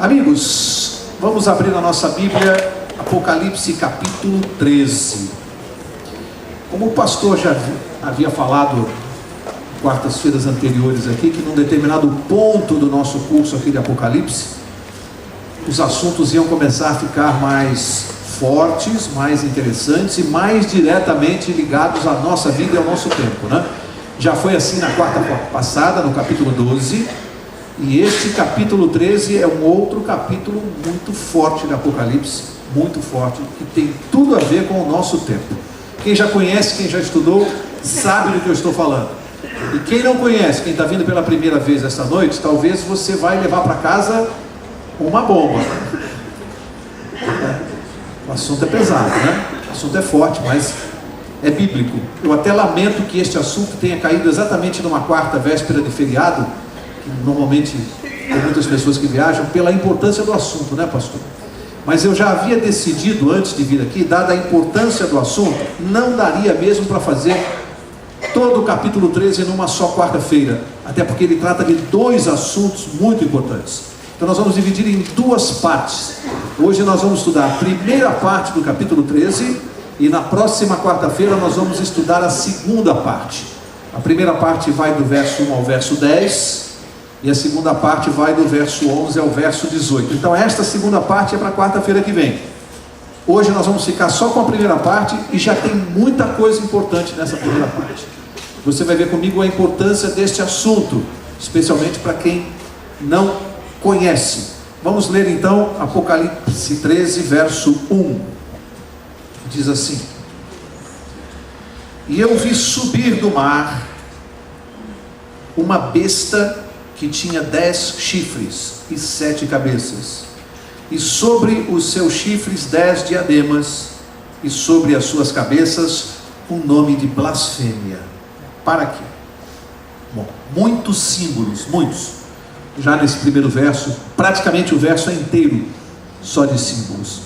Amigos, vamos abrir a nossa Bíblia, Apocalipse capítulo 13. Como o pastor já havia falado quartas-feiras anteriores aqui, que num determinado ponto do nosso curso aqui de Apocalipse, os assuntos iam começar a ficar mais fortes, mais interessantes e mais diretamente ligados à nossa vida e ao nosso tempo, né? Já foi assim na quarta passada, no capítulo 12, e este capítulo 13 é um outro capítulo muito forte de Apocalipse, muito forte, que tem tudo a ver com o nosso tempo. Quem já conhece, quem já estudou, sabe do que eu estou falando. E quem não conhece, quem está vindo pela primeira vez esta noite, talvez você vai levar para casa uma bomba. O assunto é pesado, né? O assunto é forte, mas é bíblico. Eu até lamento que este assunto tenha caído exatamente numa quarta véspera de feriado, que normalmente tem muitas pessoas que viajam, pela importância do assunto, né, pastor? Mas eu já havia decidido antes de vir aqui, dada a importância do assunto, não daria mesmo para fazer todo o capítulo 13 numa só quarta-feira, até porque ele trata de dois assuntos muito importantes. Então nós vamos dividir em duas partes. Hoje nós vamos estudar a primeira parte do capítulo 13 e na próxima quarta-feira nós vamos estudar a segunda parte. A primeira parte vai do verso 1 ao verso 10 e a segunda parte vai do verso 11 ao verso 18. Então esta segunda parte é para quarta-feira que vem. Hoje nós vamos ficar só com a primeira parte e já tem muita coisa importante nessa primeira parte. Você vai ver comigo a importância deste assunto, especialmente para quem não conhece. Vamos ler então Apocalipse 13, verso 1. Diz assim: E eu vi subir do mar uma besta que tinha 10 chifres e 7 cabeças, e sobre os seus chifres 10 diademas, e sobre as suas cabeças um nome de blasfêmia. Para aqui. Bom, muitos símbolos, muitos. Já nesse primeiro verso, praticamente o verso é inteiro só de símbolos.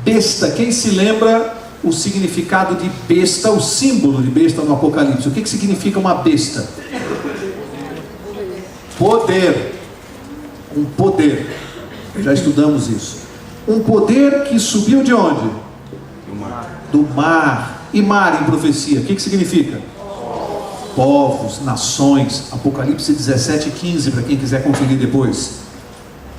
Besta, quem se lembra o significado de besta, o símbolo de besta no Apocalipse? O que significa uma besta? Poder. Um poder. Já estudamos isso. Um poder que subiu de onde? Do mar. Do mar. E mar em profecia, o que significa? Povos, nações. Apocalipse 17:15, para quem quiser conferir depois.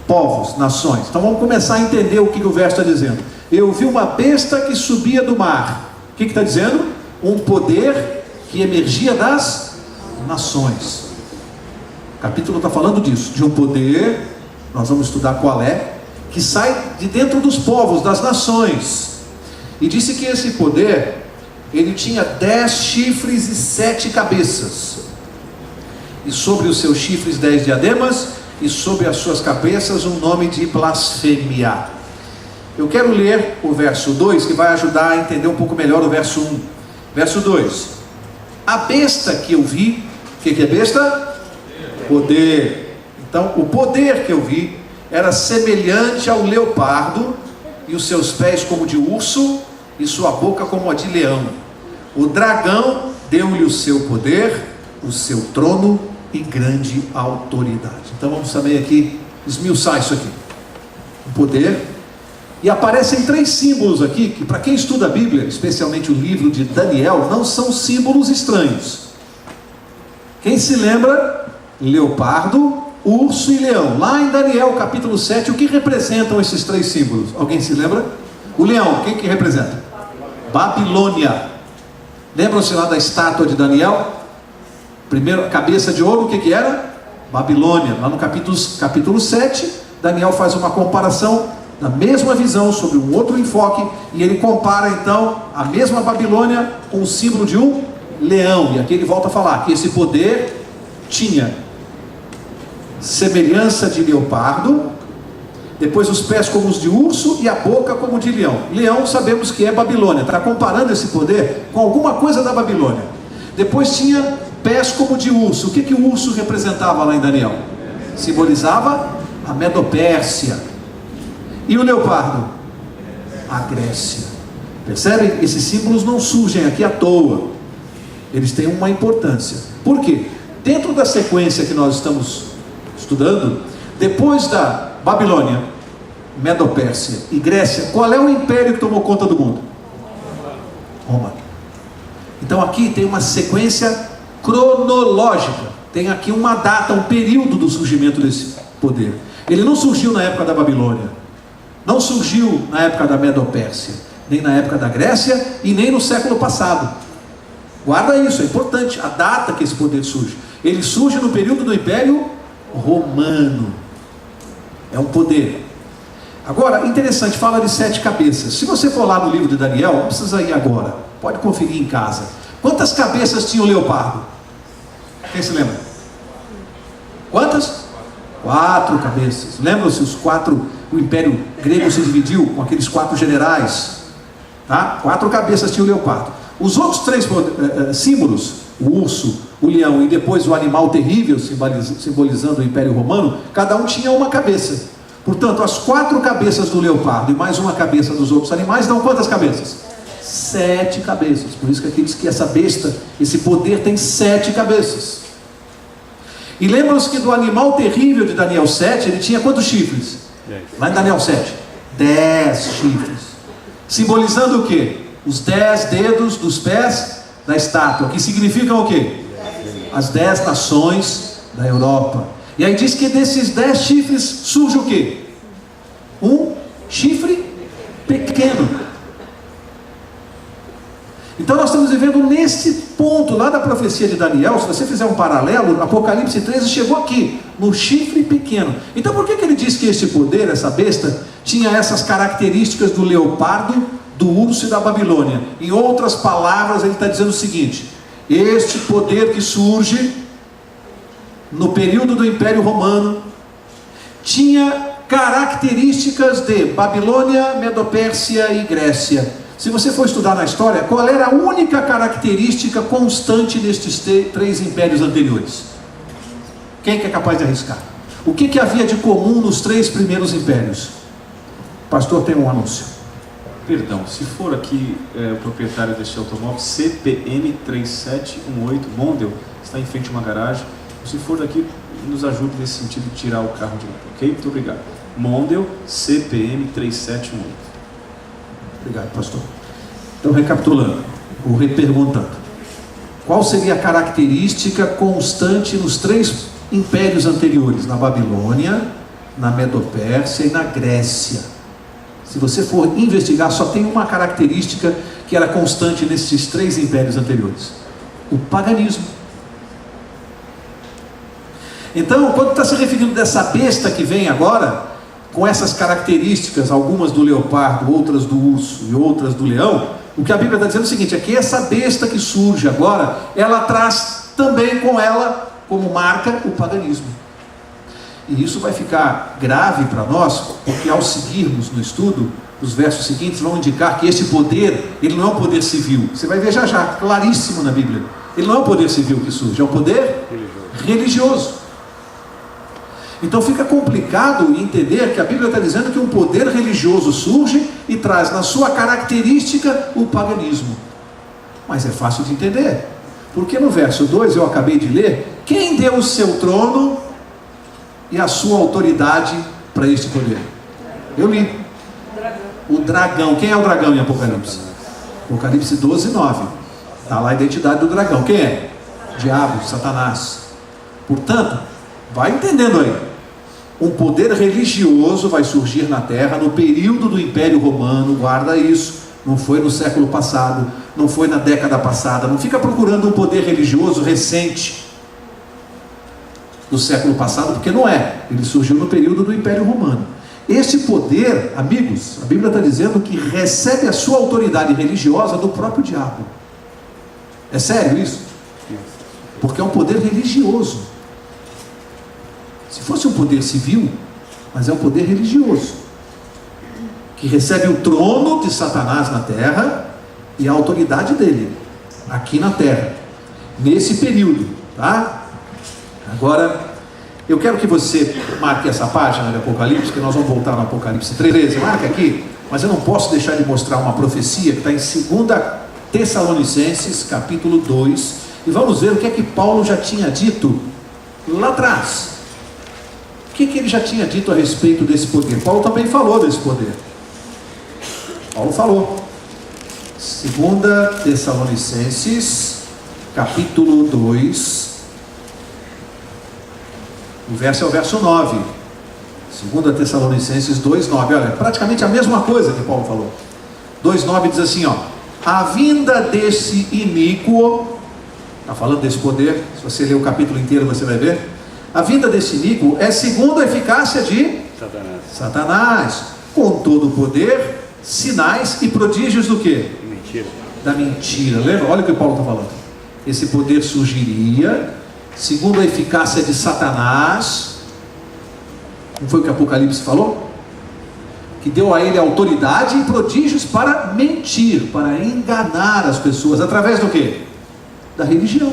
Povos, nações. Então vamos começar a entender o que o verso está dizendo. Eu vi uma besta que subia do mar. O que está dizendo? Um poder que emergia das nações. O capítulo está falando disso, de um poder, nós vamos estudar qual é, que sai de dentro dos povos, das nações. E disse que esse poder, ele tinha 10 chifres e 7 cabeças. E sobre os seus chifres 10 diademas, e sobre as suas cabeças um nome de blasfêmia. Eu quero ler o verso 2, que vai ajudar a entender um pouco melhor o verso 1. Verso 2. A besta que eu vi, o que é besta? Poder. Então, o poder que eu vi era semelhante ao leopardo, e os seus pés como de urso, e sua boca como a de leão. O dragão deu-lhe o seu poder, o seu trono e grande autoridade. Então vamos também aqui esmiuçar isso aqui. O poder. E aparecem 3 símbolos aqui, que para quem estuda a Bíblia, especialmente o livro de Daniel, não são símbolos estranhos. Quem se lembra? Leopardo, urso e leão. Lá em Daniel capítulo 7, o que representam esses 3 símbolos? Alguém se lembra? O leão, quem que representa? Babilônia. Lembram-se lá da estátua de Daniel? Primeiro, cabeça de ouro, o que era? Babilônia. Lá no capítulo 7, Daniel faz uma comparação da mesma visão, sobre um outro enfoque, e ele compara então a mesma Babilônia com o símbolo de um leão. E aqui ele volta a falar que esse poder tinha semelhança de leopardo, depois os pés como os de urso e a boca como de leão. Leão sabemos que é Babilônia, está comparando esse poder com alguma coisa da Babilônia. Depois tinha pés como de urso. O que o urso representava lá em Daniel? Simbolizava a Medopérsia. E o leopardo? A Grécia. Percebem? Esses símbolos não surgem aqui à toa. Eles têm uma importância. Por quê? Dentro da sequência que nós estamos estudando, depois da Babilônia, Medo-Pérsia e Grécia, qual é o império que tomou conta do mundo? Roma. Então aqui tem uma sequência cronológica, tem aqui uma data, um período do surgimento desse poder. Ele não surgiu na época da Babilônia, não surgiu na época da Medo-Pérsia, nem na época da Grécia e nem no século passado. Guarda isso, é importante, a data que esse poder surge. Ele surge no período do Império Romano. É um poder. Agora, interessante, fala de 7 cabeças. Se você for lá no livro de Daniel, não precisa ir agora, pode conferir em casa. Quantas cabeças tinha o leopardo? Quem se lembra? Quantas? 4 cabeças. Lembram-se os 4, o Império Grego se dividiu com aqueles 4 generais, tá? 4 cabeças tinha o leopardo. Os outros 3 símbolos, o urso, o leão e depois o animal terrível, simbolizando o Império Romano, cada um tinha uma cabeça. Portanto, as 4 cabeças do leopardo e mais uma cabeça dos outros animais dão quantas cabeças? 7 cabeças. Por isso que aqui diz que essa besta, esse poder tem 7 cabeças. E lembram-se que do animal terrível de Daniel 7, ele tinha quantos chifres? 10. Lá em Daniel 7, 10 chifres. Simbolizando o quê? Os 10 dedos dos pés da estátua, que significam o quê? As 10 nações da Europa. E aí diz que desses 10 chifres surge o quê? Um chifre pequeno. Então nós estamos vivendo nesse ponto lá da profecia de Daniel. Se você fizer um paralelo, Apocalipse 13 chegou aqui, no chifre pequeno. Então por que ele diz que este poder, essa besta, tinha essas características do leopardo, do urso e da Babilônia? Em outras palavras, ele está dizendo o seguinte: este poder que surge no período do Império Romano tinha características de Babilônia, Medo-Pérsia e Grécia. Se você for estudar na história, qual era a única característica constante destes 3 impérios anteriores? Quem que é capaz de arriscar? O que havia de comum nos 3 primeiros impérios? O pastor tem um anúncio. Perdão, se for aqui o proprietário deste automóvel, CPM 3718 Mondel, está em frente a uma garagem. Se for daqui, nos ajude nesse sentido de tirar o carro de lá, ok? Muito obrigado. Mondel, CPM 3718. Obrigado, pastor. Então, recapitulando, ou reperguntando, qual seria a característica constante nos 3 impérios anteriores? Na Babilônia, na Medo-Pérsia e na Grécia. Se você for investigar, só tem uma característica que era constante nesses 3 impérios anteriores: o paganismo. Então, quando está se referindo dessa besta que vem agora, com essas características, algumas do leopardo, outras do urso e outras do leão, o que a Bíblia está dizendo é o seguinte: é que essa besta que surge agora, ela traz também com ela, como marca, o paganismo. E isso vai ficar grave para nós, porque ao seguirmos no estudo, os versos seguintes vão indicar que esse poder, ele não é um poder civil. Você vai ver já, claríssimo na Bíblia. Ele não é um poder civil que surge, é um poder religioso. Então fica complicado entender que a Bíblia está dizendo que um poder religioso surge e traz na sua característica o paganismo. Mas é fácil de entender, porque no verso 2 eu acabei de ler: quem deu o seu trono e a sua autoridade para este poder? Eu li. O dragão. Quem é o dragão em Apocalipse? Apocalipse 12, 9. Está lá a identidade do dragão. Quem é? Diabo, Satanás. Portanto, vai entendendo aí. Um poder religioso vai surgir na terra no período do Império Romano. Guarda isso. Não foi no século passado, não foi na década passada. Não fica procurando um poder religioso recente do século passado, porque não é. Ele surgiu no período do Império Romano. Esse poder, amigos, a Bíblia está dizendo que recebe a sua autoridade religiosa do próprio diabo. É sério isso? Porque é um poder religioso. Se fosse um poder civil, mas é um poder religioso, que recebe o trono de Satanás na terra e a autoridade dele aqui na terra, nesse período, tá? Agora, eu quero que você marque essa página de Apocalipse, que nós vamos voltar no Apocalipse 13, marca aqui, mas eu não posso deixar de mostrar uma profecia que está em 2 Tessalonicenses, capítulo 2, e vamos ver o que é que Paulo já tinha dito lá atrás. que ele já tinha dito a respeito desse poder? Paulo também falou desse poder. Paulo falou. 2 Tessalonicenses, capítulo 2, o verso é o verso 9. 2 Tessalonicenses 2,9. Olha, praticamente a mesma coisa que Paulo falou. 2,9 diz assim, ó: a vinda desse iníquo, está falando desse poder, se você ler o capítulo inteiro você vai ver. A vinda desse iníquo é segundo a eficácia de Satanás, com todo o poder, sinais e prodígios do quê? Mentira. Da mentira. Lembra? Olha o que Paulo está falando. Esse poder surgiria segundo a eficácia de Satanás. Não foi o que Apocalipse falou? Que deu a ele autoridade e prodígios para mentir, para enganar as pessoas. Através do quê? Da religião.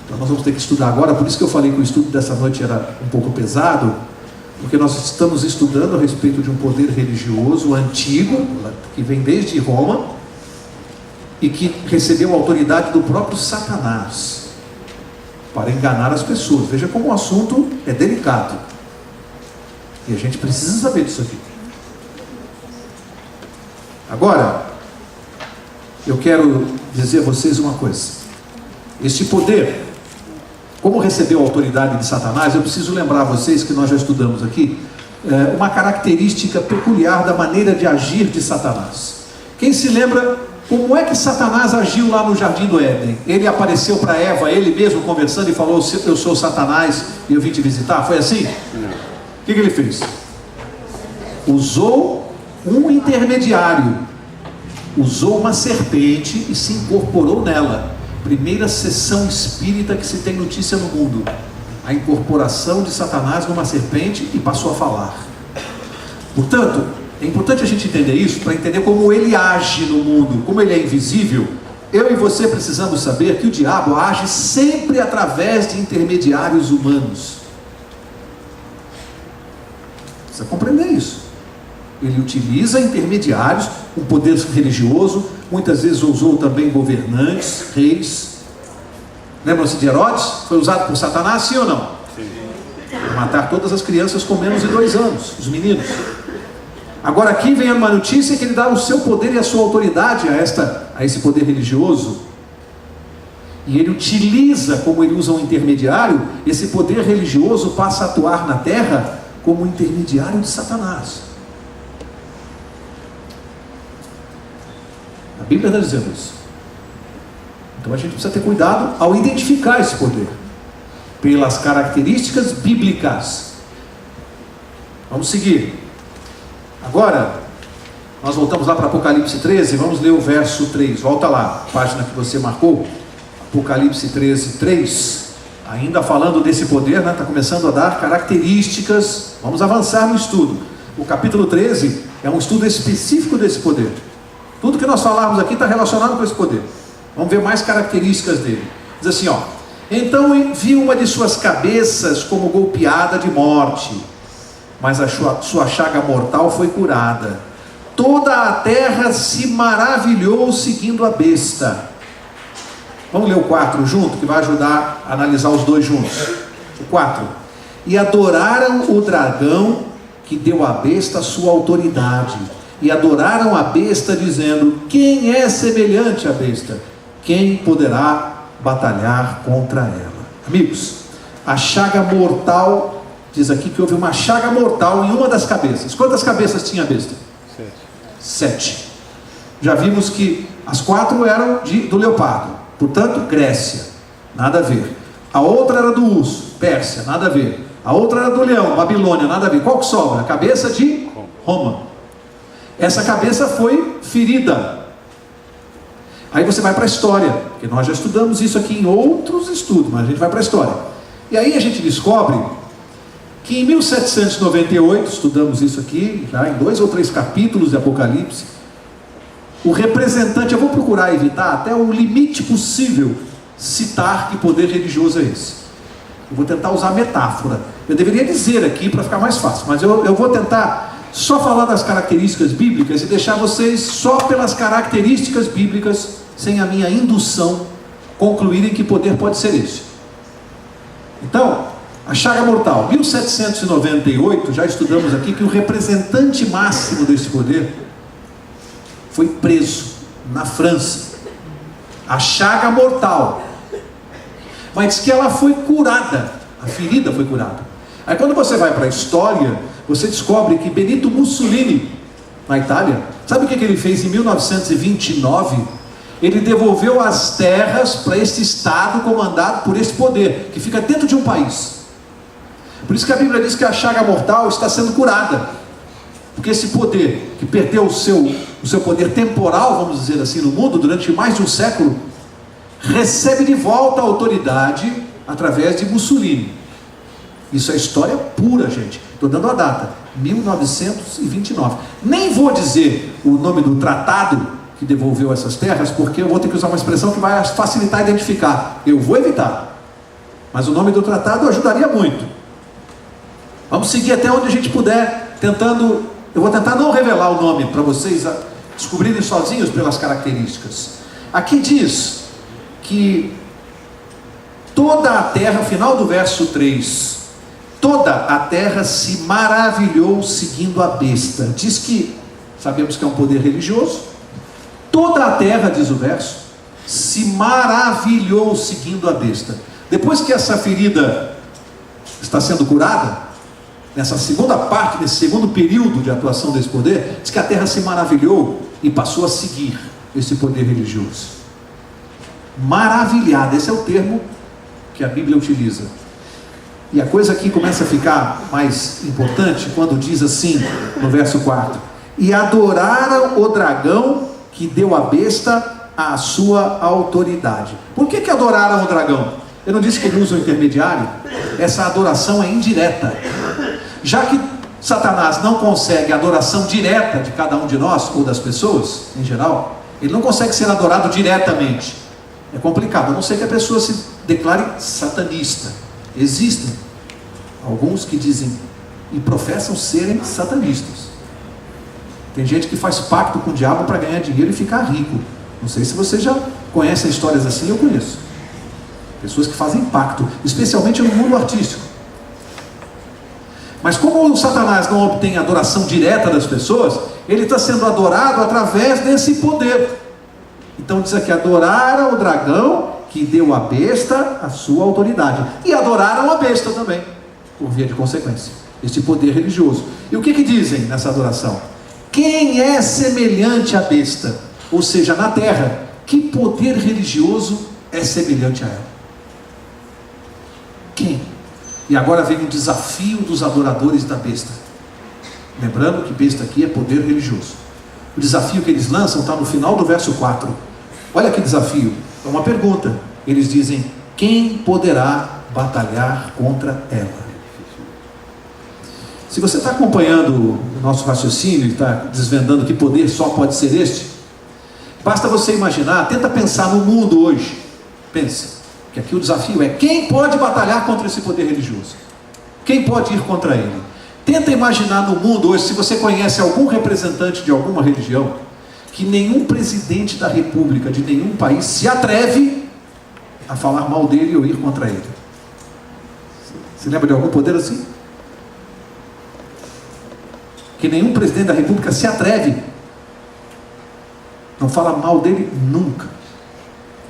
Então nós vamos ter que estudar agora. Por isso que eu falei que o estudo dessa noite era um pouco pesado, porque nós estamos estudando a respeito de um poder religioso antigo, que vem desde Roma, e que recebeu a autoridade do próprio Satanás para enganar as pessoas. Veja como o assunto é delicado, e a gente precisa saber disso aqui. Agora, eu quero dizer a vocês uma coisa. Este poder, como recebeu a autoridade de Satanás, eu preciso lembrar a vocês que nós já estudamos aqui uma característica peculiar da maneira de agir de Satanás. Quem se lembra como é que Satanás agiu lá no Jardim do Éden? Ele apareceu para Eva, ele mesmo conversando, e falou: eu sou Satanás e eu vim te visitar. Foi assim? Não. O que ele fez? Usou um intermediário, usou uma serpente e se incorporou nela. Primeira sessão espírita que se tem notícia no mundo. A incorporação de Satanás numa serpente, e passou a falar. Portanto, é importante a gente entender isso, para entender como ele age no mundo. Como ele é invisível, eu e você precisamos saber que o diabo age sempre através de intermediários humanos. Precisa compreender isso. Ele utiliza intermediários, um poder religioso, muitas vezes usou também governantes, reis. Lembram-se de Herodes? Foi usado por Satanás, sim ou não? Sim. Para matar todas as crianças com menos de 2 anos, os meninos. Agora aqui vem uma notícia que ele dá o seu poder e a sua autoridade a esse poder religioso. E ele utiliza, como ele usa um intermediário, esse poder religioso passa a atuar na terra como intermediário de Satanás. A Bíblia está dizendo isso. Então a gente precisa ter cuidado ao identificar esse poder pelas características bíblicas. Vamos seguir. Agora, nós voltamos lá para Apocalipse 13, vamos ler o verso 3. Volta lá, página que você marcou. Apocalipse 13, 3. Ainda falando desse poder, né? Está começando a dar características. Vamos avançar no estudo. O capítulo 13 é um estudo específico desse poder. Tudo que nós falarmos aqui está relacionado com esse poder. Vamos ver mais características dele. Diz assim, ó: então vi uma de suas cabeças como golpeada de morte, mas a sua chaga mortal foi curada. Toda a terra se maravilhou seguindo a besta. Vamos ler o 4 junto, que vai ajudar a analisar os dois juntos. O 4. E adoraram o dragão que deu à besta a sua autoridade. E adoraram a besta, dizendo: quem é semelhante à besta? Quem poderá batalhar contra ela? Amigos, a chaga mortal, diz aqui que houve uma chaga mortal em uma das cabeças. Quantas cabeças tinha a besta? 7. Já vimos que as 4 eram do leopardo, portanto Grécia, nada a ver. A outra era do urso, Pérsia, nada a ver. A outra era do leão, Babilônia, nada a ver. Qual que sobra? A cabeça de Roma. Essa cabeça foi ferida. Aí você vai para a história, porque nós já estudamos isso aqui em outros estudos, mas a gente vai para a história. E aí a gente descobre que em 1798, estudamos isso aqui, já em 2 ou 3 capítulos de Apocalipse, o representante, eu vou procurar evitar até o limite possível citar que poder religioso é esse. Eu vou tentar usar metáfora. Eu deveria dizer aqui para ficar mais fácil, mas eu vou tentar só falar das características bíblicas e deixar vocês só pelas características bíblicas, sem a minha indução, concluírem que poder pode ser esse. Então, a chaga mortal. 1798, já estudamos aqui que o representante máximo desse poder foi preso na França. A chaga mortal. Mas diz que ela foi curada. A ferida foi curada. Aí quando você vai para a história, você descobre que Benito Mussolini, na Itália, sabe o que ele fez em 1929? Ele devolveu as terras para este estado comandado por este poder, que fica dentro de um país. Por isso que a Bíblia diz que a chaga mortal está sendo curada. Porque esse poder, que perdeu o seu poder temporal, vamos dizer assim, no mundo, durante mais de um século, recebe de volta a autoridade através de Mussolini. Isso é história pura, gente. Estou dando a data, 1929. Nem vou dizer o nome do tratado que devolveu essas terras, porque eu vou ter que usar uma expressão que vai facilitar identificar. Eu vou evitar. Mas o nome do tratado ajudaria muito. Vamos seguir até onde a gente puder, tentando... Eu vou tentar não revelar o nome para vocês descobrirem sozinhos pelas características. Aqui diz que toda a terra, final do verso 3, toda a terra se maravilhou seguindo a besta. Diz que, sabemos que é um poder religioso, toda a terra, diz o verso, se maravilhou seguindo a besta. Depois que essa ferida está sendo curada, nessa segunda parte, nesse segundo período de atuação desse poder, diz que a terra se maravilhou e passou a seguir esse poder religioso. Maravilhada, esse é o termo que a Bíblia utiliza. E a coisa aqui começa a ficar mais importante quando diz assim, no verso 4: e adoraram o dragão que deu à besta a sua autoridade. Por que adoraram o dragão? Eu não disse que ele usa o intermediário? Essa adoração é indireta. Já que Satanás não consegue a adoração direta de cada um de nós, ou das pessoas, em geral, ele não consegue ser adorado diretamente. É complicado, a não ser que a pessoa se declare satanista. Existem alguns que dizem e professam serem satanistas. Tem gente que faz pacto com o diabo para ganhar dinheiro e ficar rico. Não sei se você já conhece histórias assim. Eu conheço pessoas que fazem pacto, especialmente no mundo artístico. Mas como o Satanás não obtém adoração direta das pessoas, ele está sendo adorado através desse poder. Então diz aqui: adoraram o dragão que deu à besta a sua autoridade. E adoraram a besta também, por via de consequência, este poder religioso. E o que dizem nessa adoração? Quem é semelhante à besta? Ou seja, na terra, que poder religioso é semelhante a ela? Quem? E agora vem o desafio dos adoradores da besta. Lembrando que besta aqui é poder religioso. O desafio que eles lançam está no final do verso 4. Olha que desafio. É uma pergunta. Eles dizem: quem poderá batalhar contra ela? Se você está acompanhando o nosso raciocínio e está desvendando que poder só pode ser este, basta você imaginar, tenta pensar no mundo hoje. Pense. Que aqui o desafio é: quem pode batalhar contra esse poder religioso? Quem pode ir contra ele? Tenta imaginar no mundo hoje, se você conhece algum representante de alguma religião, que nenhum presidente da república de nenhum país se atreve a falar mal dele ou ir contra ele. Você lembra de algum poder assim? Que nenhum presidente da república se atreve, não fala mal dele nunca.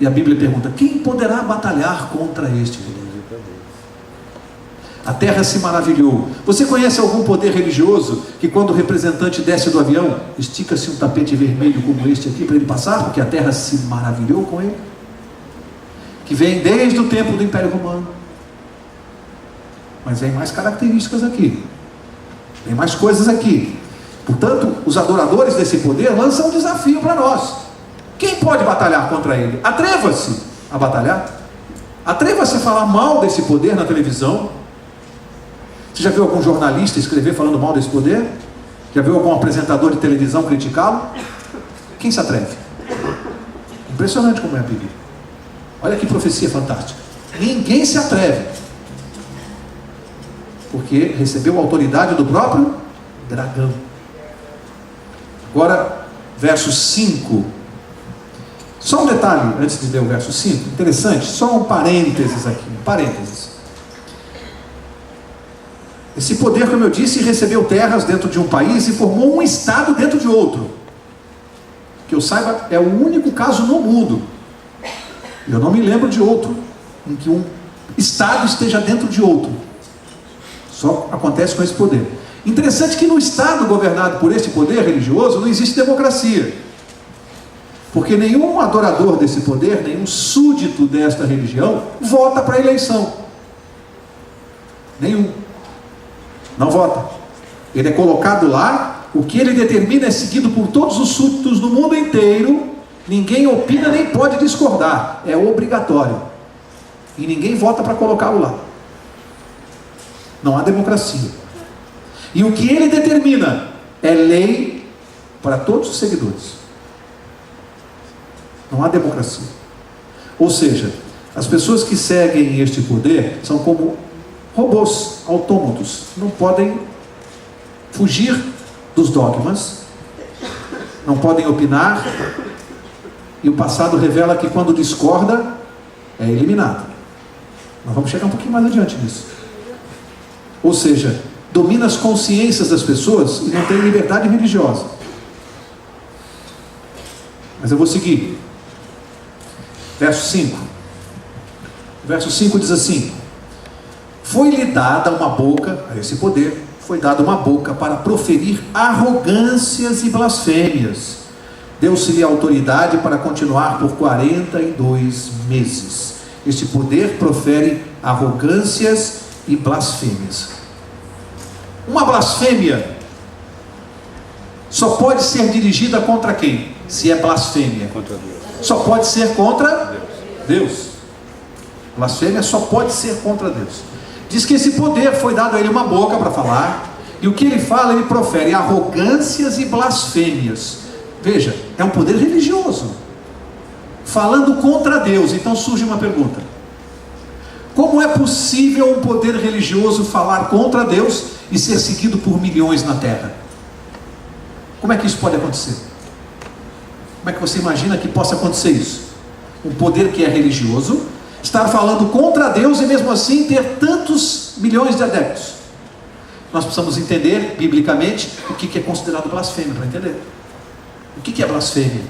E a Bíblia pergunta: quem poderá batalhar contra este? A terra se maravilhou. Você conhece algum poder religioso que, quando o representante desce do avião, estica-se um tapete vermelho como este aqui para ele passar, porque a terra se maravilhou com ele? Que vem desde o tempo do Império Romano. Mas vem mais características aqui, tem mais coisas aqui. Portanto, os adoradores desse poder lançam um desafio para nós: quem pode batalhar contra ele? Atreva-se a batalhar. Atreva-se a falar mal desse poder na televisão. Você já viu algum jornalista escrever falando mal desse poder? Já viu algum apresentador de televisão criticá-lo? Quem se atreve? Impressionante como é a Bíblia. Olha que profecia fantástica. Ninguém se atreve, porque recebeu a autoridade do próprio dragão. Agora, verso 5. Só um detalhe antes de ler o verso 5, interessante, só um parênteses aqui, um parênteses. Esse poder, como eu disse, recebeu terras dentro de um país e formou um estado dentro de outro. Que eu saiba, é o único caso no mundo. Eu não me lembro de outro em que um estado esteja dentro de outro. Só acontece com esse poder. Interessante que no estado governado por este poder religioso não existe democracia. Porque nenhum adorador desse poder, nenhum súdito desta religião, vota para a eleição. Nenhum. Não vota. Ele é colocado lá, o que ele determina é seguido por todos os súditos do mundo inteiro, ninguém opina nem pode discordar, é obrigatório. E ninguém vota para colocá-lo lá. Não há democracia. E o que ele determina é lei para todos os seguidores. Não há democracia. Ou seja, as pessoas que seguem este poder são como robôs autômatos, não podem fugir dos dogmas, não podem opinar, e o passado revela que quando discorda, é eliminado. Nós vamos chegar um pouquinho mais adiante nisso. Ou seja, domina as consciências das pessoas e não tem liberdade religiosa. Mas eu vou seguir. Verso 5. Verso 5 diz assim: foi-lhe dada uma boca, a esse poder, foi dada uma boca para proferir arrogâncias e blasfêmias. Deu-se-lhe autoridade para continuar por 42 meses. Este poder profere arrogâncias e blasfêmias. Uma blasfêmia só pode ser dirigida contra quem? Se é blasfêmia. Contra Deus. Só pode ser contra Deus. Blasfêmia só pode ser contra Deus. Diz que esse poder foi dado a ele uma boca para falar, e o que ele fala, ele profere arrogâncias e blasfêmias. Veja, é um poder religioso, falando contra Deus. Então surge uma pergunta: como é possível um poder religioso falar contra Deus e ser seguido por milhões na terra? Como é que isso pode acontecer? Como é que você imagina que possa acontecer isso? Um poder que é religioso estar falando contra Deus e mesmo assim ter tantos milhões de adeptos. Nós precisamos entender biblicamente o que é considerado blasfêmia, para entender o que é blasfêmia,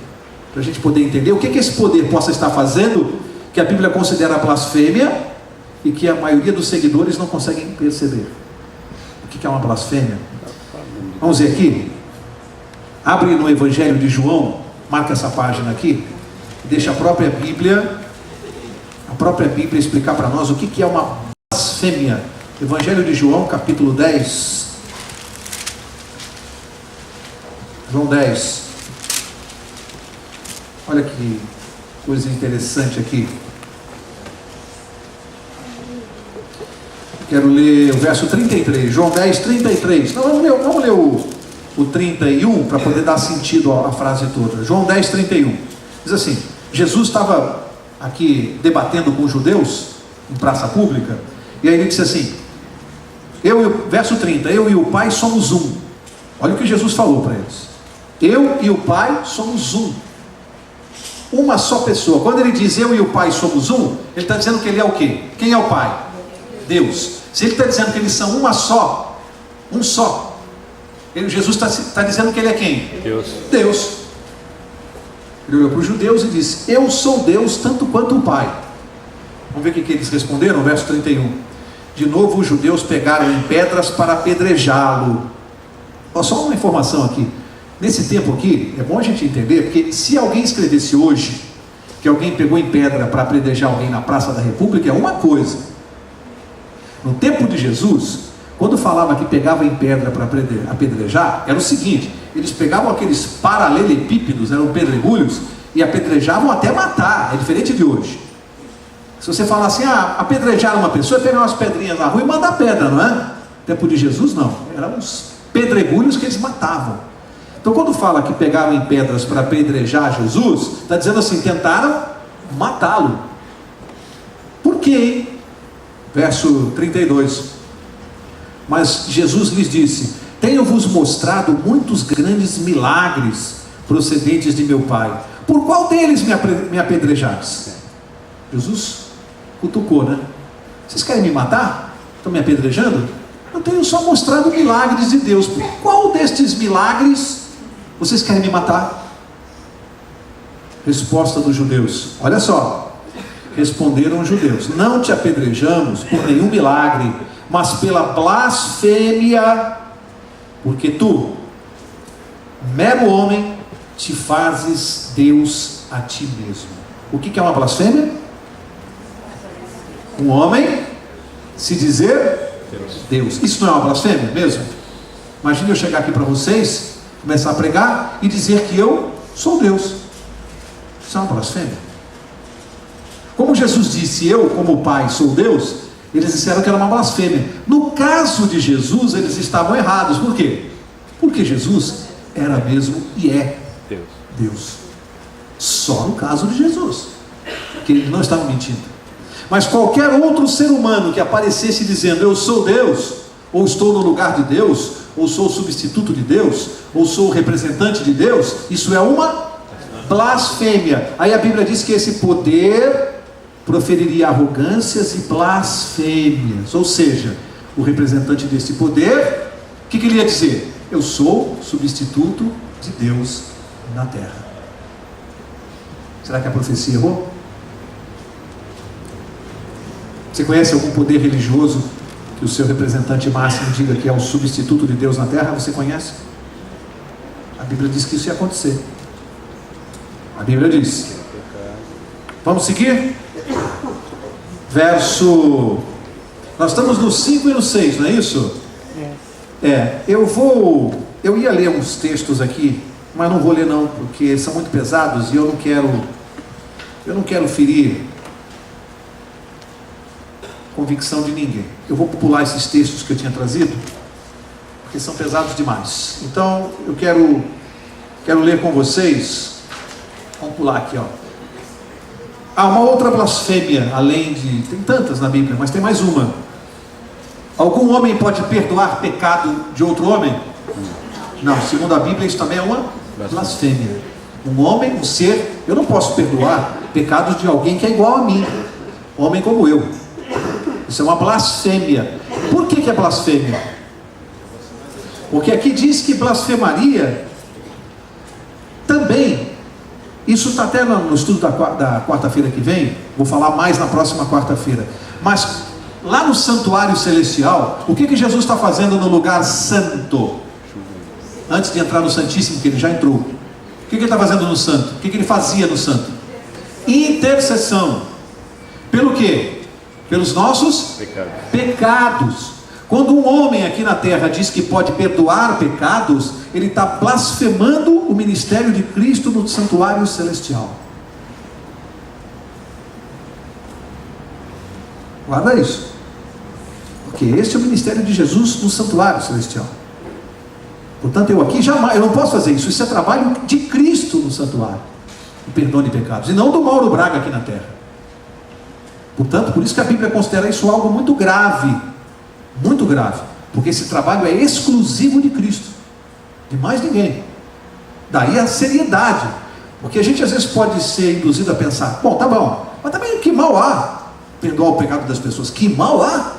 para a gente poder entender o que esse poder possa estar fazendo, que a Bíblia considera blasfêmia e que a maioria dos seguidores não conseguem perceber. O que é uma blasfêmia? Vamos ver aqui. Abre no Evangelho de João, marca essa página aqui, deixa a própria Bíblia explicar para nós o que é uma blasfêmia. Evangelho de João, capítulo 10. João 10. Olha que coisa interessante aqui. Quero ler o verso 33. João 10, 33. Não, vamos ler o 31 para poder dar sentido à frase toda. João 10, 31. Diz assim: Jesus estava aqui debatendo com os judeus em praça pública, e aí ele disse assim, verso 30, eu e o Pai somos um. Olha o que Jesus falou para eles: eu e o Pai somos um, uma só pessoa. Quando ele diz eu e o Pai somos um, ele está dizendo que ele é o quê? Quem é o Pai? Deus. Se ele está dizendo que eles são uma só, um só, Jesus está dizendo que ele é quem? Deus. Ele olhou para os judeus e disse: eu sou Deus tanto quanto o Pai. Vamos ver o que eles responderam, verso 31. De novo os judeus pegaram em pedras para apedrejá-lo. Só uma informação aqui. Nesse tempo aqui, é bom a gente entender, porque se alguém escrevesse hoje que alguém pegou em pedra para apedrejar alguém na Praça da República, é uma coisa. No tempo de Jesus, quando falava que pegava em pedra para apedrejar, era o seguinte: eles pegavam aqueles paralelepípedos, eram pedregulhos, e apedrejavam até matar. É diferente de hoje. Se você falar assim, apedrejar uma pessoa, é pegar umas pedrinhas na rua e mandar pedra, não é? No tempo de Jesus, não. Eram uns pedregulhos que eles matavam. Então, quando fala que pegavam em pedras para apedrejar Jesus, está dizendo assim, tentaram matá-lo. Por quê, hein? Verso 32. Mas Jesus lhes disse: tenho-vos mostrado muitos grandes milagres procedentes de meu Pai. Por qual deles me apedrejais? Jesus cutucou, né? Vocês querem me matar? Estão me apedrejando? Eu tenho só mostrado milagres de Deus. Por qual destes milagres vocês querem me matar? Resposta dos judeus. Olha só. Responderam os judeus: não te apedrejamos por nenhum milagre, mas pela blasfêmia, porque tu, mero homem, te fazes Deus a ti mesmo. O que é uma blasfêmia? Um homem se dizer Deus. Isso não é uma blasfêmia mesmo? Imagine eu chegar aqui para vocês, começar a pregar e dizer que eu sou Deus. Isso é uma blasfêmia. Como Jesus disse, eu como Pai sou Deus, eles disseram que era uma blasfêmia. No caso de Jesus, eles estavam errados. Por quê? Porque Jesus era mesmo e é Deus. Só no caso de Jesus, que eles não estavam mentindo. Mas qualquer outro ser humano que aparecesse dizendo eu sou Deus, ou estou no lugar de Deus, ou sou o substituto de Deus, ou sou o representante de Deus, isso é uma blasfêmia. Aí a Bíblia diz que esse poder proferiria arrogâncias e blasfêmias. Ou seja, o representante desse poder, o que ele ia dizer? Eu sou substituto de Deus na terra. Será que a profecia errou? Você conhece algum poder religioso que o seu representante máximo diga que é o substituto de Deus na terra? Você conhece? A Bíblia diz que isso ia acontecer. A Bíblia diz. Vamos seguir? Nós estamos no 5 e no 6, não é isso? Eu ia ler uns textos aqui, mas não vou ler não, porque são muito pesados e eu não quero ferir convicção de ninguém. Eu vou pular esses textos que eu tinha trazido, porque são pesados demais. Então eu quero ler com vocês. Vamos pular aqui, ó. Há uma outra blasfêmia, além de... Tem tantas na Bíblia, mas tem mais uma. Algum homem pode perdoar pecado de outro homem? Não, segundo a Bíblia isso também é uma blasfêmia. Um homem, um ser, eu não posso perdoar pecados de alguém que é igual a mim, homem como eu. Isso é uma blasfêmia. Por que é blasfêmia? Porque aqui diz que blasfemaria também. Isso está até no estudo da quarta-feira que vem. Vou falar mais na próxima quarta-feira. Mas lá no santuário celestial, o que Jesus está fazendo no lugar santo? Antes de entrar no Santíssimo, que ele já entrou. O que ele está fazendo no santo? O que ele fazia no santo? Intercessão. Pelo quê? Pelos nossos pecados. Quando um homem aqui na terra diz que pode perdoar pecados, ele está blasfemando o ministério de Cristo no santuário celestial. Guarda isso. Porque este é o ministério de Jesus no santuário celestial. Portanto, eu aqui jamais, eu não posso fazer isso. Isso é trabalho de Cristo no santuário, o perdão de pecados, e não do Mauro Braga aqui na terra. Portanto, por isso que a Bíblia considera isso algo muito grave, porque esse trabalho é exclusivo de Cristo, de mais ninguém. Daí a seriedade, porque a gente às vezes pode ser induzido a pensar, bom, tá bom, mas também que mal há perdoar o pecado das pessoas? Que mal há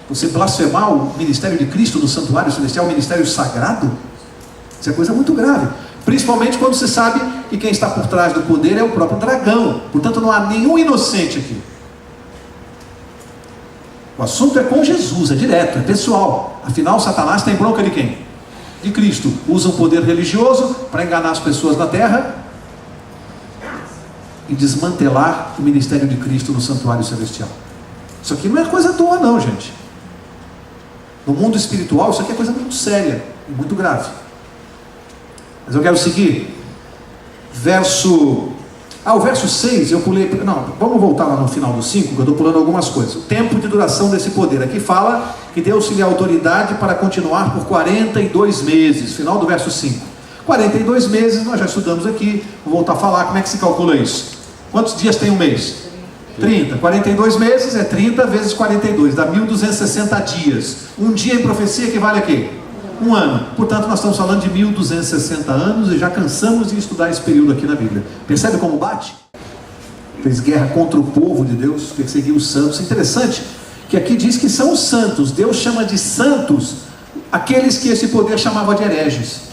você blasfemar o ministério de Cristo no santuário celestial, o ministério sagrado? Isso é coisa muito grave, principalmente quando você sabe que quem está por trás do poder é o próprio dragão. Portanto, não há nenhum inocente aqui. O assunto é com Jesus, é direto, é pessoal. Afinal, Satanás tem bronca de quem? De Cristo. Usa um poder religioso para enganar as pessoas na terra e desmantelar o ministério de Cristo no santuário celestial. Isso aqui não é coisa à toa não, gente. No mundo espiritual, isso aqui é coisa muito séria e muito grave. Mas eu quero seguir. O verso 6, eu pulei... Não, vamos voltar lá no final do 5, que eu estou pulando algumas coisas. O tempo de duração desse poder. Aqui fala que deu-se-lhe autoridade para continuar por 42 meses. Final do verso 5. 42 meses, nós já estudamos aqui. Vou voltar a falar como é que se calcula isso. Quantos dias tem um mês? 30. 42 meses é 30 vezes 42. Dá 1.260 dias. Um dia em profecia equivale a quê? Um ano. Portanto, nós estamos falando de 1.260 anos e já cansamos de estudar esse período aqui na Bíblia. Percebe como bate? Fez guerra contra o povo de Deus, perseguiu os santos. Interessante que aqui diz que são os santos. Deus chama de santos aqueles que esse poder chamava de hereges.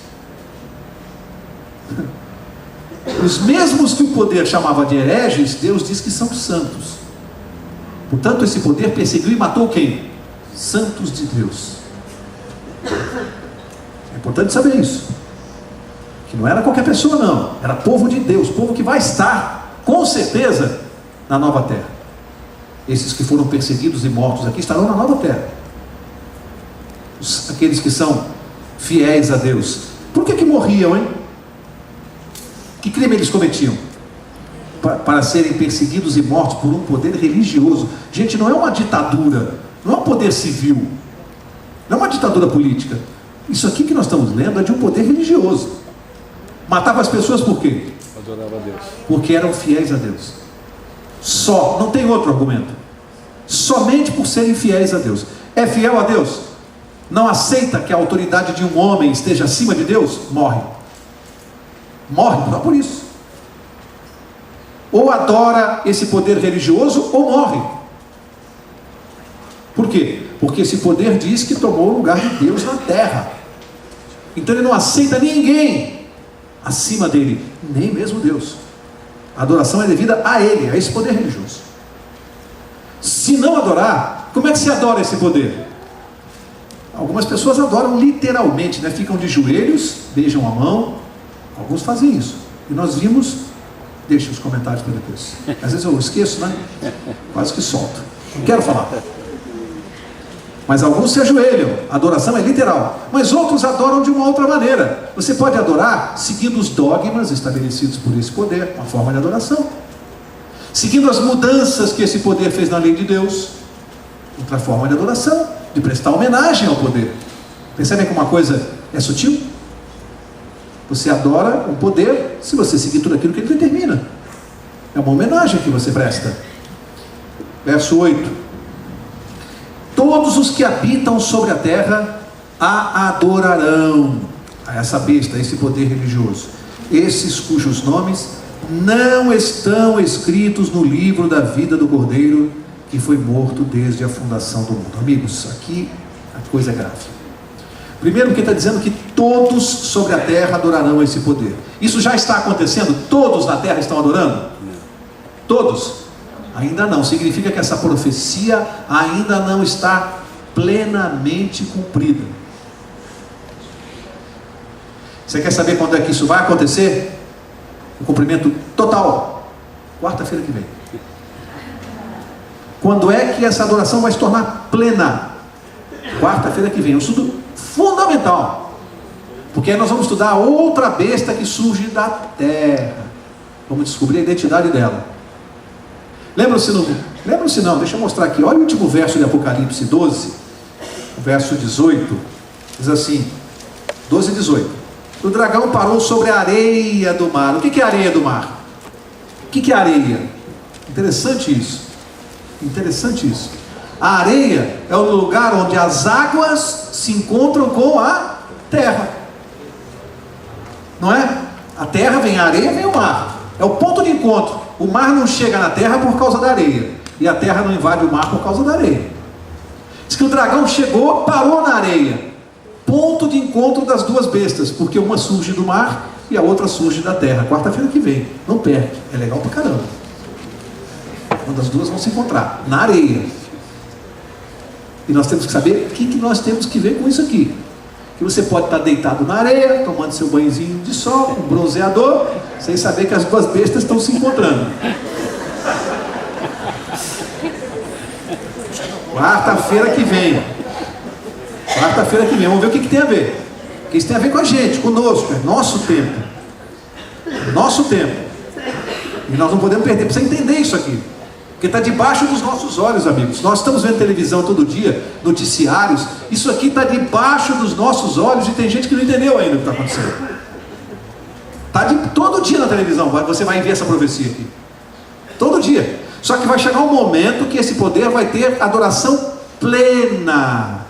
Os mesmos que o poder chamava de hereges, Deus diz que são santos. Portanto, esse poder perseguiu e matou quem? Santos de Deus. É importante saber isso. Que não era qualquer pessoa não, era povo de Deus, povo que vai estar, com certeza, na nova terra. Esses que foram perseguidos e mortos aqui estarão na nova terra. Aqueles que são fiéis a Deus. Por que morriam, hein? Que crime eles cometiam? Para serem perseguidos e mortos por um poder religioso. Gente, não é uma ditadura, não é um poder civil, não é uma ditadura política. Isso aqui que nós estamos lendo é de um poder religioso. Matava as pessoas por quê? Adorava a Deus. Porque eram fiéis a Deus. Só, não tem outro argumento. Somente por serem fiéis a Deus. É fiel a Deus? Não aceita que a autoridade de um homem esteja acima de Deus? Morre. Morre só por isso. Ou adora esse poder religioso ou morre. Por quê? Porque esse poder diz que tomou o lugar de Deus na terra. Então ele não aceita ninguém acima dele, nem mesmo Deus. A adoração é devida a ele, a esse poder religioso. Se não adorar, como é que se adora esse poder? Algumas pessoas adoram literalmente, né? Ficam de joelhos, beijam a mão. Alguns fazem isso. E nós vimos, deixa os comentários para depois. Às vezes eu esqueço, né? Quase que solto. Não quero falar. Mas alguns se ajoelham, a adoração é literal. Mas outros adoram de uma outra maneira. Você pode adorar seguindo os dogmas estabelecidos por esse poder, uma forma de adoração. Seguindo as mudanças que esse poder fez na lei de Deus, outra forma de adoração, de prestar homenagem ao poder. Percebem que uma coisa é sutil? Você adora um poder se você seguir tudo aquilo que ele determina. É uma homenagem que você presta. Verso 8. Todos os que habitam sobre a terra a adorarão. A essa besta, a esse poder religioso. Esses cujos nomes não estão escritos no livro da vida do Cordeiro, que foi morto desde a fundação do mundo. Amigos, aqui a coisa é grave. Primeiro, porque está dizendo que todos sobre a terra adorarão esse poder. Isso já está acontecendo? Todos na terra estão adorando? Todos? Ainda não. Significa que essa profecia ainda não está plenamente cumprida. Você quer saber quando é que isso vai acontecer? O cumprimento total. Quarta-feira que vem. Quando é que essa adoração vai se tornar plena? Quarta-feira que vem. Um estudo fundamental. Porque aí nós vamos estudar outra besta que surge da terra. Vamos descobrir a identidade dela. Lembram-se não? Deixa eu mostrar aqui. Olha o último verso de Apocalipse 12, o verso 18. Diz assim, 12 e 18. O dragão parou sobre a areia do mar. O que é a areia do mar? O que é areia? Interessante isso. Interessante isso. A areia é o lugar onde as águas se encontram com a terra. Não é? A terra vem a areia, vem o mar. É o ponto de encontro. O mar não chega na terra por causa da areia. E a terra não invade o mar por causa da areia. Diz que o dragão chegou, parou na areia. Ponto de encontro das duas bestas. Porque uma surge do mar e a outra surge da terra. Quarta-feira que vem. Não perde. É legal pra caramba. Quando as duas vão se encontrar. Na areia. E nós temos que saber o que nós temos que ver com isso aqui. Que você pode estar deitado na areia, tomando seu banhozinho de sol, um bronzeador, sem saber que as duas bestas estão se encontrando. Quarta-feira que vem. Quarta-feira que vem. Vamos ver o que tem a ver. Porque isso tem a ver com a gente, conosco. É nosso tempo. Nosso tempo. E nós não podemos perder. Precisa entender isso aqui. Porque está debaixo dos nossos olhos, amigos. Nós estamos vendo televisão todo dia, noticiários. Isso aqui está debaixo dos nossos olhos e tem gente que não entendeu ainda o que está acontecendo. Está todo dia na televisão, você vai ver essa profecia aqui. Todo dia. Só que vai chegar um momento que esse poder vai ter adoração plena.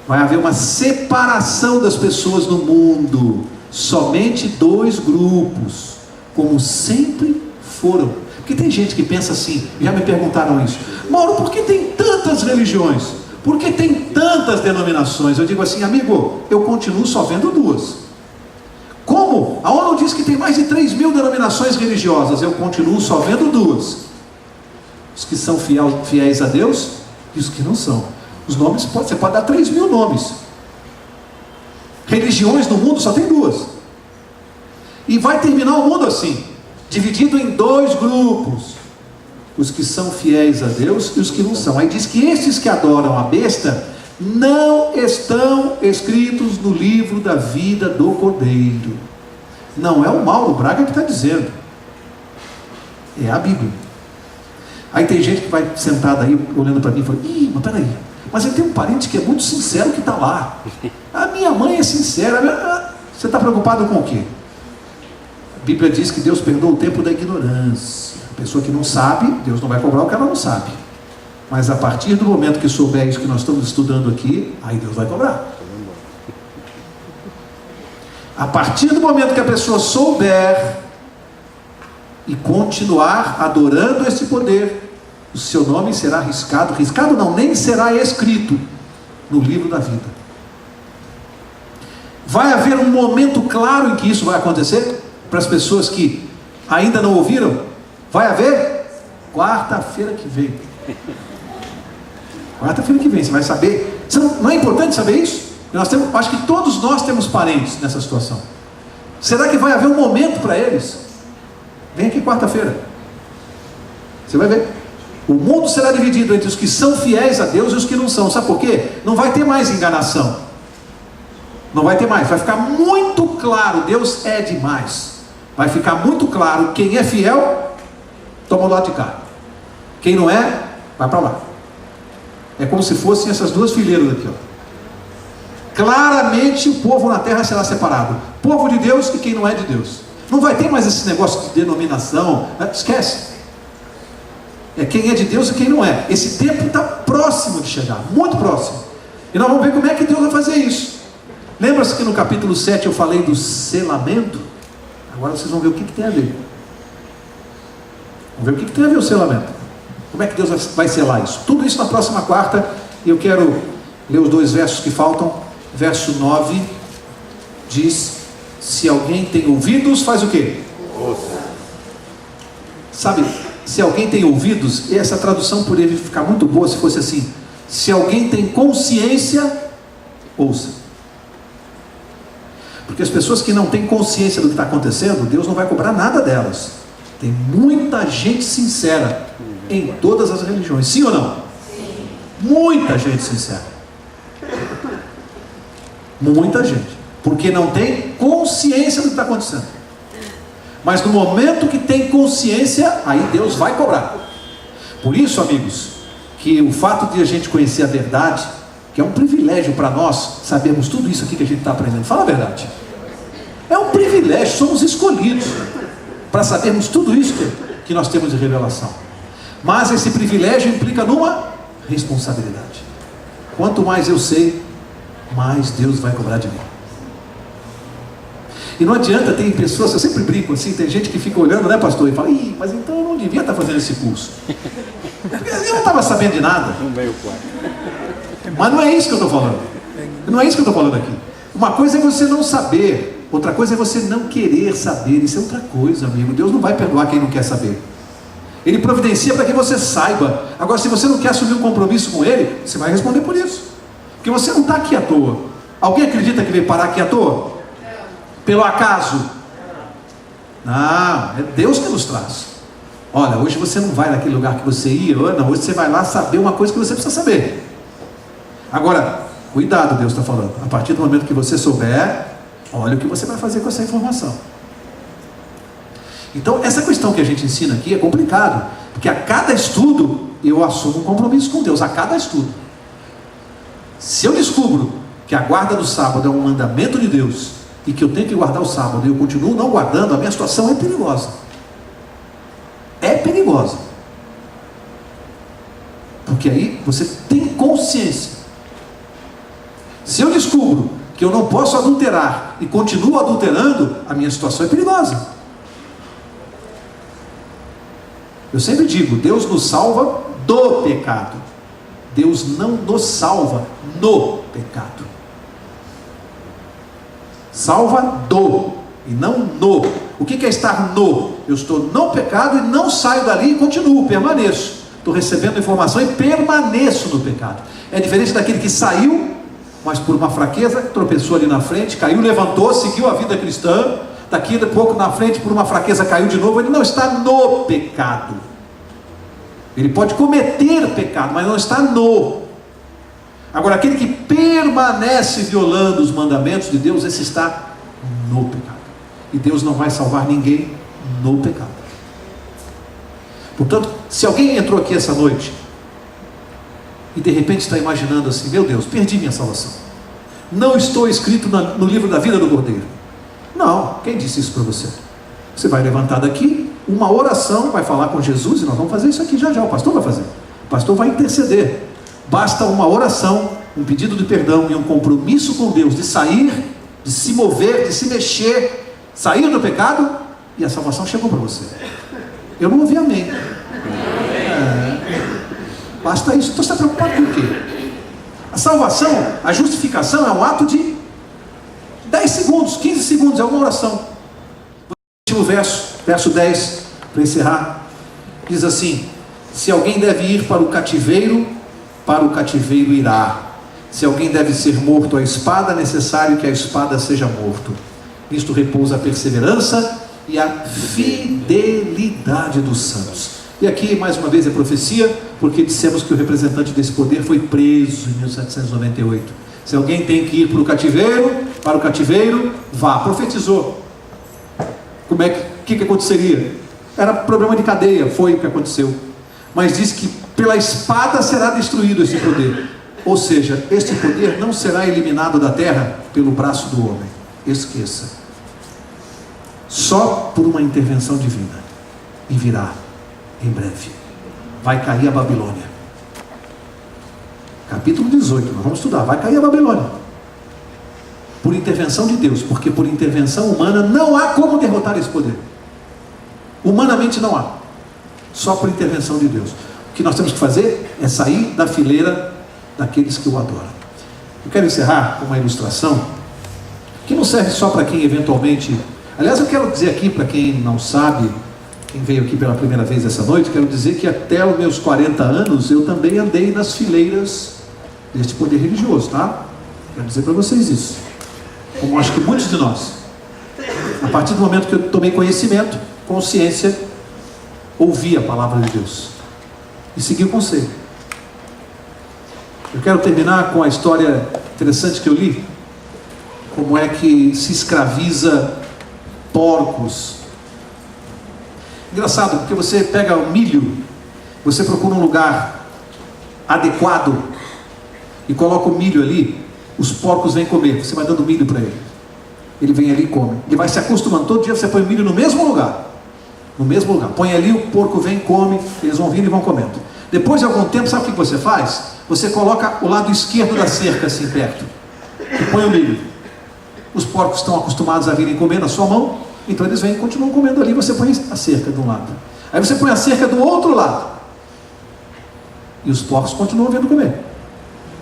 Vai haver uma separação das pessoas no mundo. Somente dois grupos, como sempre foram. Porque Porque tem gente que pensa assim, já me perguntaram isso: Mauro, por que tem tantas religiões? Por que tem tantas denominações? Eu digo assim, amigo, eu continuo só vendo duas. Como? A ONU diz que tem mais de 3.000 denominações religiosas. Eu continuo só vendo duas: os que são fiéis a Deus e os que não são. Os nomes, você pode dar 3.000 nomes. Religiões no mundo só tem duas. E vai terminar o mundo assim, dividido em dois grupos: os que são fiéis a Deus e os que não são. Aí diz que estes que adoram a besta não estão escritos no livro da vida do Cordeiro. Não é o Mauro Braga que está dizendo, é a Bíblia. Aí tem gente que vai sentada aí olhando para mim e fala: ih, mas peraí, mas eu tenho um parente que é muito sincero que está lá. A minha mãe é sincera. Você está preocupado com o quê? A Bíblia diz que Deus perdoa o tempo da ignorância. A pessoa que não sabe, Deus não vai cobrar o que ela não sabe. Mas a partir do momento que souber isso que nós estamos estudando aqui, aí Deus vai cobrar. A partir do momento que a pessoa souber e continuar adorando esse poder, o seu nome será riscado. Riscado não, nem será escrito no livro da vida. Vai haver um momento claro em que isso vai acontecer? Para as pessoas que ainda não ouviram, vai haver quarta-feira que vem. Quarta-feira que vem, você vai saber. Não é importante saber isso? Acho que todos nós temos parentes nessa situação. Será que vai haver um momento para eles? Vem aqui quarta-feira, você vai ver. O mundo será dividido entre os que são fiéis a Deus e os que não são. Sabe por quê? Não vai ter mais enganação. Não vai ter mais. Vai ficar muito claro. Deus é demais. Vai ficar muito claro. Quem é fiel, toma o lado de cá. Quem não é, vai para lá. É como se fossem essas duas fileiras aqui, ó. Claramente o povo na terra será separado: povo de Deus e quem não é de Deus. Não vai ter mais esse negócio de denominação. Esquece. É quem é de Deus e quem não é. Esse tempo está próximo de chegar, muito próximo. E nós vamos ver como é que Deus vai fazer isso. Lembra-se que no capítulo 7 eu falei do selamento? Agora vocês vão ver o que tem a ver. Vamos ver o que tem a ver o selamento. Como é que Deus vai selar isso? Tudo isso na próxima quarta. E eu quero ler os dois versos que faltam. Verso 9 diz: se alguém tem ouvidos, faz o quê? Ouça. Sabe, se alguém tem ouvidos, essa tradução poderia ficar muito boa se fosse assim: se alguém tem consciência, ouça. Porque as pessoas que não têm consciência do que está acontecendo, Deus não vai cobrar nada delas. Tem muita gente sincera em todas as religiões, sim ou não? Sim. Muita gente sincera. Muita gente. Porque não tem consciência do que está acontecendo. Mas no momento que tem consciência, aí Deus vai cobrar. Por isso, amigos, que o fato de a gente conhecer a verdade, que é um privilégio para nós sabermos tudo isso aqui que a gente está aprendendo. Fala a verdade. É um privilégio, somos escolhidos para sabermos tudo isso que nós temos de revelação. Mas esse privilégio implica numa responsabilidade. Quanto mais eu sei, mais Deus vai cobrar de mim. E não adianta, tem pessoas, eu sempre brinco assim, tem gente que fica olhando, né, pastor, e fala: ih, mas então eu não devia estar fazendo esse curso. Eu não estava sabendo de nada. Mas não é isso que eu estou falando. Não é isso que eu estou falando aqui. Uma coisa é você não saber, outra coisa é você não querer saber. Isso é outra coisa, amigo. Deus não vai perdoar quem não quer saber. Ele providencia para que você saiba. Agora, se você não quer assumir um compromisso com Ele, você vai responder por isso. Porque você não está aqui à toa. Alguém acredita que veio parar aqui à toa? Pelo acaso? Não, é Deus que nos traz. Olha, hoje você não vai naquele lugar que você ia, não, hoje você vai lá saber uma coisa que você precisa saber. Agora, cuidado, Deus está falando. A partir do momento que você souber, olha o que você vai fazer com essa informação. Então, essa questão que a gente ensina aqui é complicado, porque a cada estudo eu assumo um compromisso com Deus, a cada estudo. Se eu descubro que a guarda do sábado é um mandamento de Deus, e que eu tenho que guardar o sábado, e eu continuo não guardando, a minha situação é perigosa. É perigosa. Porque aí você tem consciência. Se eu descubro que eu não posso adulterar, e continuo adulterando, a minha situação é perigosa. Eu sempre digo, Deus nos salva do pecado. Deus não nos salva no pecado. Salva do, e não no. O que é estar no? Eu estou no pecado e não saio dali e continuo, permaneço. Estou recebendo informação e permaneço no pecado. É diferente daquele que saiu, mas por uma fraqueza, tropeçou ali na frente, caiu, levantou, seguiu a vida cristã. Daqui a pouco na frente, por uma fraqueza, caiu de novo. Ele não está no pecado. Ele pode cometer pecado, mas não está no. Agora, aquele que permanece violando os mandamentos de Deus, esse está no pecado. E Deus não vai salvar ninguém no pecado. Portanto, se alguém entrou aqui essa noite e de repente está imaginando assim: meu Deus, perdi minha salvação, não estou escrito no livro da vida do Cordeiro. Não, quem disse isso para você? Você vai levantar daqui uma oração, vai falar com Jesus, e nós vamos fazer isso aqui já já, o pastor vai fazer, o pastor vai interceder. Basta uma oração, um pedido de perdão e um compromisso com Deus de sair, de se mover, de se mexer, sair do pecado, e a salvação chegou para você. Eu não ouvi amém. Basta isso. Então você está preocupado com o quê? A salvação, a justificação é um ato de 10 segundos, 15 segundos, é uma oração. O último verso 10, para encerrar, diz assim: se alguém deve ir para o cativeiro irá. Se alguém deve ser morto à espada, é necessário que a espada seja morto. Nisto repousa a perseverança e a fidelidade dos santos. E aqui mais uma vez é profecia, porque dissemos que o representante desse poder foi preso em 1798. Se alguém tem que ir para o cativeiro, vá. Profetizou. Como é que aconteceria? Era problema de cadeia, foi o que aconteceu. Mas diz que pela espada será destruído esse poder. Ou seja, este poder não será eliminado da terra pelo braço do homem. Esqueça. Só por uma intervenção divina. E virá em breve. Vai cair a Babilônia. Capítulo 18, nós vamos estudar. Vai cair a Babilônia. Por intervenção de Deus. Porque por intervenção humana não há como derrotar esse poder. Humanamente não há. Só por intervenção de Deus. O que nós temos que fazer é sair da fileira daqueles que o adoram. Eu quero encerrar com uma ilustração que não serve só para quem eventualmente... Aliás, eu quero dizer aqui para quem não sabe, quem veio aqui pela primeira vez essa noite, quero dizer que até os meus 40 anos eu também andei nas fileiras deste poder religioso, tá? Quero dizer para vocês isso. Como acho que muitos de nós. A partir do momento que eu tomei conhecimento, consciência, ouvi a palavra de Deus e segui o conselho. Eu quero terminar com a história interessante que eu li. Como é que se escraviza porcos. Engraçado, porque você pega o milho, você procura um lugar adequado e coloca o milho ali, os porcos vêm comer, você vai dando milho para ele. Ele vem ali e come. Ele vai se acostumando, todo dia você põe o milho no mesmo lugar. No mesmo lugar. Põe ali, o porco vem, come, eles vão vindo e vão comendo. Depois de algum tempo, sabe o que você faz? Você coloca o lado esquerdo da cerca assim perto e põe o milho. Os porcos estão acostumados a virem comer na sua mão, então eles vêm e continuam comendo ali. Você põe a cerca de um lado, aí você põe a cerca do outro lado, e os porcos continuam vindo comer.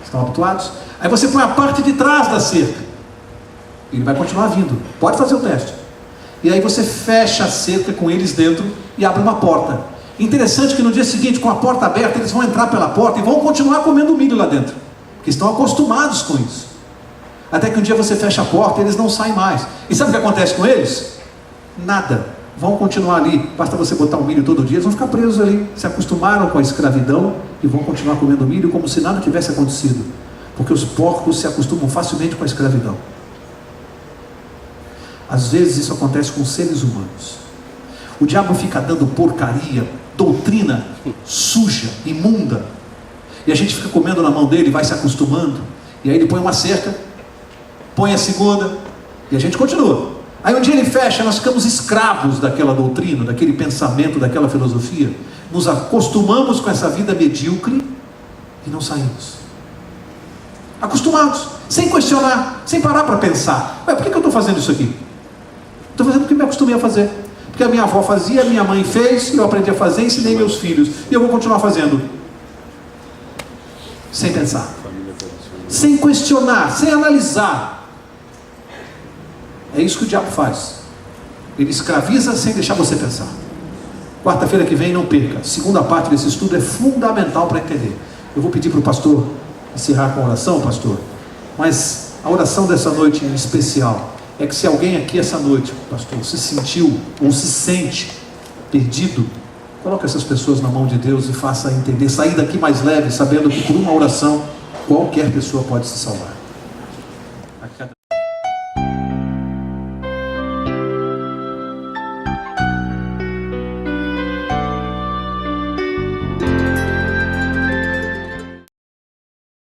Estão habituados. Aí você põe a parte de trás da cerca, ele vai continuar vindo. Pode fazer o teste. E aí você fecha a cerca com eles dentro e abre uma porta. Interessante que no dia seguinte, com a porta aberta, eles vão entrar pela porta e vão continuar comendo milho lá dentro, porque estão acostumados com isso. Até que um dia você fecha a porta e eles não saem mais. E sabe o que acontece com eles? Nada. Vão continuar ali. Basta você botar o milho todo dia, eles vão ficar presos ali. Se acostumaram com a escravidão e vão continuar comendo milho como se nada tivesse acontecido. Porque os porcos se acostumam facilmente com a escravidão. Às vezes isso acontece com seres humanos. O diabo fica dando porcaria, doutrina suja, imunda, e a gente fica comendo na mão dele, vai se acostumando, e aí ele põe uma cerca, põe a segunda, e a gente continua. Aí um dia ele fecha, nós ficamos escravos daquela doutrina, daquele pensamento, daquela filosofia, nos acostumamos com essa vida medíocre e não saímos. Acostumados, sem questionar, sem parar para pensar. Mas por que eu estou fazendo isso aqui? Estou fazendo o que me acostumei a fazer. Porque a minha avó fazia, a minha mãe fez, eu aprendi a fazer, ensinei meus filhos, e eu vou continuar fazendo. Sem pensar, sem questionar, sem analisar. É isso que o diabo faz. Ele escraviza sem deixar você pensar. Quarta-feira que vem, não perca. A segunda parte desse estudo é fundamental para entender. Eu vou pedir para o pastor encerrar com a oração, pastor. Mas a oração dessa noite em especial é que se alguém aqui essa noite, pastor, se sentiu ou se sente perdido, coloque essas pessoas na mão de Deus e faça entender, sair daqui mais leve, sabendo que por uma oração qualquer pessoa pode se salvar.